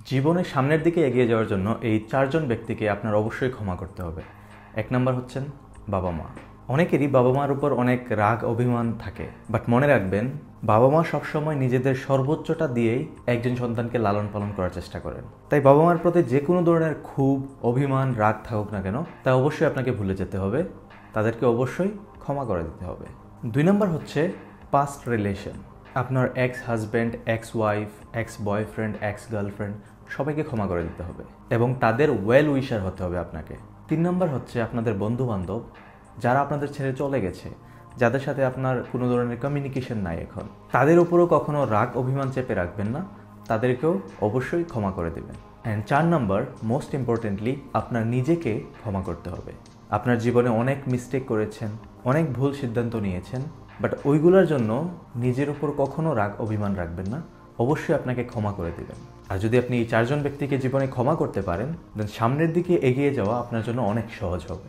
জীবনে সামনের দিকে এগিয়ে যাওয়ার জন্য এই চারজন ব্যক্তিকে আপনার অবশ্যই ক্ষমা করতে হবে। এক নাম্বার হচ্ছেন বাবা মা। অনেকেরই বাবা মার উপর অনেক রাগ অভিমান থাকে, বাট মনে রাখবেন বাবা মা সবসময় নিজেদের সর্বোচ্চটা দিয়েই একজন সন্তানকে লালন পালন করার চেষ্টা করেন। তাই বাবা মার প্রতি যে কোনো ধরনের ক্ষোভ অভিমান রাগ থাকুক না কেন, তা অবশ্যই আপনাকে ভুলে যেতে হবে, তাদেরকে অবশ্যই ক্ষমা করে দিতে হবে। 2 নাম্বার হচ্ছে পাস্ট রিলেশন। আপনার ex husband, ex wife, ex boyfriend, ex girlfriend সবাইকে ক্ষমা করে দিতে হবে এবং তাদের ওয়েল উইশার হতে হবে আপনাকে। 3 নাম্বার হচ্ছে আপনাদের বন্ধু বান্ধব, যারা আপনাদের ছেড়ে চলে গেছে, যাদের সাথে আপনার কোনো ধরনের কমিউনিকেশন নাই এখন, তাদের উপরও কখনো রাগ অভিমান চেপে রাখবেন না, তাদেরকেও অবশ্যই ক্ষমা করে দেবেন। অ্যান্ড 4 নাম্বার মোস্ট ইম্পর্টেন্টলি আপনার নিজেকে ক্ষমা করতে হবে। আপনার জীবনে অনেক মিস্টেক করেছেন, অনেক ভুল সিদ্ধান্ত নিয়েছেন, বাট ওইগুলোর জন্য নিজের উপর কখনো রাগ অভিমান রাখবেন না, অবশ্যই আপনাকে ক্ষমা করে দেবেন। আর যদি আপনি এই চারজন ব্যক্তিকে জীবনে ক্ষমা করতে পারেন, দেন সামনের দিকে এগিয়ে যাওয়া আপনার জন্য অনেক সহজ হবে।